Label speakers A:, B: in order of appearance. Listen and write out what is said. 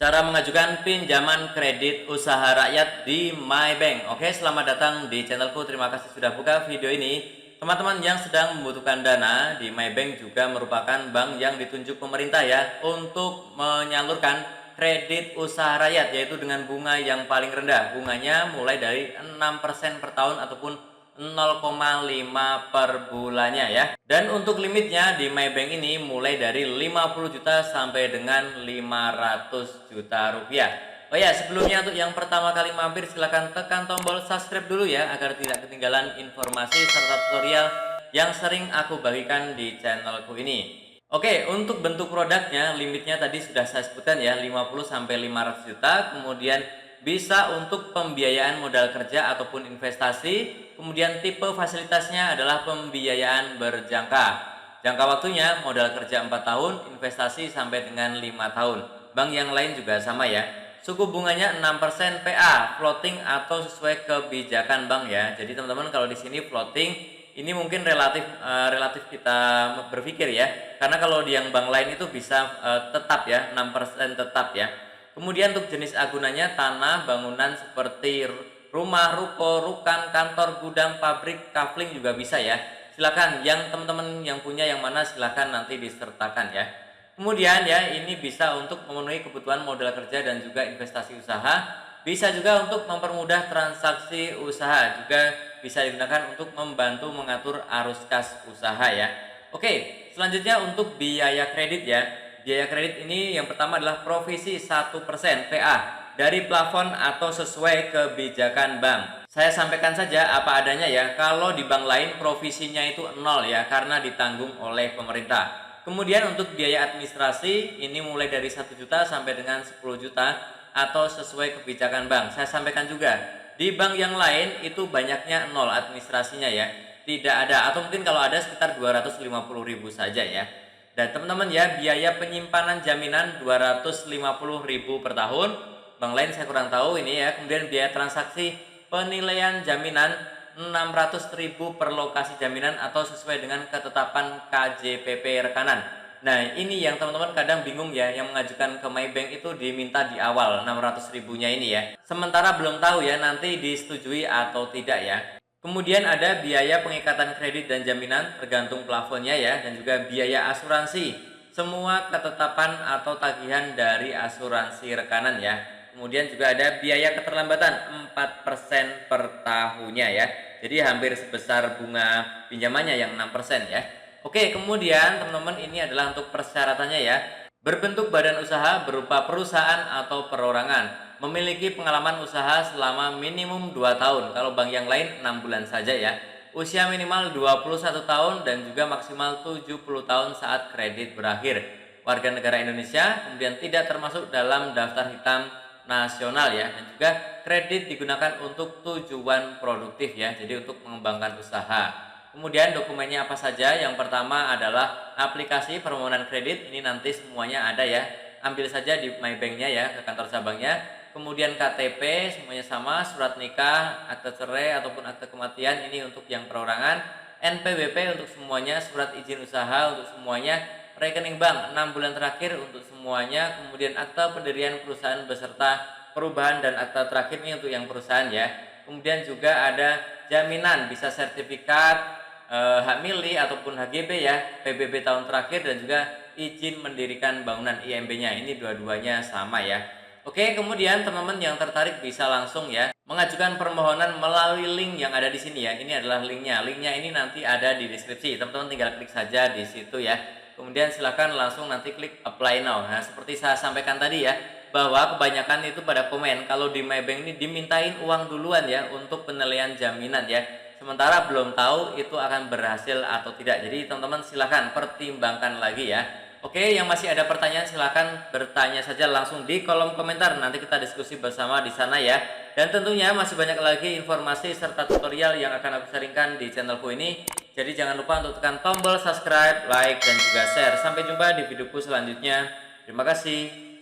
A: Cara mengajukan pinjaman kredit usaha rakyat di MyBank. Oke, selamat datang di channelku. Terima kasih sudah buka video ini. Teman-teman yang sedang membutuhkan dana di MyBank juga merupakan bank yang ditunjuk pemerintah ya untuk menyalurkan kredit usaha rakyat, yaitu dengan bunga yang paling rendah. Bunganya mulai dari 6% per tahun ataupun 0,5 per bulannya ya. Dan untuk limitnya di MyBank ini mulai dari 50 juta sampai dengan 500 juta rupiah. Oh ya, sebelumnya untuk yang pertama kali mampir silahkan tekan tombol subscribe dulu ya agar tidak ketinggalan informasi serta tutorial yang sering aku bagikan di channelku ini. Oke, untuk bentuk produknya limitnya tadi sudah saya sebutkan ya, 50 sampai 500 juta, kemudian bisa untuk pembiayaan modal kerja ataupun investasi. Kemudian tipe fasilitasnya adalah pembiayaan berjangka. Jangka waktunya modal kerja 4 tahun, investasi sampai dengan 5 tahun. Bank yang lain juga sama ya. Suku bunganya 6% PA, floating atau sesuai kebijakan bank ya. Jadi teman-teman kalau di sini floating ini mungkin relatif kita berpikir ya. Karena kalau di yang bank lain itu bisa tetap ya, 6% tetap ya. Kemudian untuk jenis agunannya tanah, bangunan seperti rumah, ruko, rukan, kantor, gudang, pabrik, kafling juga bisa ya. Silakan yang teman-teman yang punya yang mana silakan nanti disertakan ya. Kemudian ya ini bisa untuk memenuhi kebutuhan modal kerja dan juga investasi usaha. Bisa juga untuk mempermudah transaksi usaha, juga bisa digunakan untuk membantu mengatur arus kas usaha ya. Oke, selanjutnya untuk biaya kredit ya. Biaya kredit ini yang pertama adalah provisi 1% PA dari plafon atau sesuai kebijakan bank. Saya sampaikan saja apa adanya ya. Kalau di bank lain provisinya itu 0 ya karena ditanggung oleh pemerintah. Kemudian untuk biaya administrasi ini mulai dari 1 juta sampai dengan 10 juta atau sesuai kebijakan bank. Saya sampaikan juga, di bank yang lain itu banyaknya 0 administrasinya ya. Tidak ada atau mungkin kalau ada sekitar 250.000 saja ya. Dan teman-teman ya, biaya penyimpanan jaminan 250.000 per tahun. Bank lain saya kurang tahu ini ya. Kemudian biaya transaksi penilaian jaminan 600.000 per lokasi jaminan atau sesuai dengan ketetapan KJPP rekanan. Nah ini yang teman-teman kadang bingung ya, yang mengajukan ke MyBank itu diminta di awal 600 ribunya ini ya. Sementara belum tahu ya nanti disetujui atau tidak ya. Kemudian ada biaya pengikatan kredit dan jaminan tergantung plafonnya ya, dan juga biaya asuransi. Semua ketetapan atau tagihan dari asuransi rekanan ya. Kemudian juga ada biaya keterlambatan 4% per tahunnya ya. Jadi hampir sebesar bunga pinjamannya yang 6% ya. Oke, kemudian teman-teman ini adalah untuk persyaratannya ya. Berbentuk badan usaha berupa perusahaan atau perorangan. Memiliki pengalaman usaha selama minimum 2 tahun. Kalau bank yang lain 6 bulan saja ya. Usia minimal 21 tahun dan juga maksimal 70 tahun saat kredit berakhir. Warga negara Indonesia, kemudian tidak termasuk dalam daftar hitam nasional ya. Dan juga kredit digunakan untuk tujuan produktif ya. Jadi untuk mengembangkan usaha. Kemudian dokumennya apa saja? Yang pertama adalah aplikasi permohonan kredit. Ini nanti semuanya ada ya. Ambil saja di MyBank-nya ya, ke kantor cabangnya. Kemudian KTP semuanya sama, surat nikah, akte cerai ataupun akte kematian ini untuk yang perorangan. NPWP untuk semuanya, surat izin usaha untuk semuanya. Rekening bank 6 bulan terakhir untuk semuanya. Kemudian akte pendirian perusahaan beserta perubahan dan akte terakhir ini untuk yang perusahaan ya. Kemudian juga ada jaminan, bisa sertifikat hak milik ataupun HGB ya, PBB tahun terakhir, dan juga izin mendirikan bangunan IMB-nya. Ini dua-duanya sama ya. Oke, kemudian teman-teman yang tertarik bisa langsung ya mengajukan permohonan melalui link yang ada di sini ya. Ini adalah linknya. Linknya ini nanti ada di deskripsi. Teman-teman tinggal klik saja di situ ya. Kemudian silahkan langsung nanti klik apply now. Nah, seperti saya sampaikan tadi ya, bahwa kebanyakan itu pada komen kalau di MyBank ini dimintain uang duluan ya untuk penilaian jaminan ya. Sementara belum tahu itu akan berhasil atau tidak. Jadi teman-teman silahkan pertimbangkan lagi ya. Oke, yang masih ada pertanyaan silahkan bertanya saja langsung di kolom komentar. Nanti kita diskusi bersama di sana ya. Dan tentunya masih banyak lagi informasi serta tutorial yang akan aku sharingkan di channelku ini. Jadi jangan lupa untuk tekan tombol subscribe, like, dan juga share. Sampai jumpa di videoku selanjutnya. Terima kasih.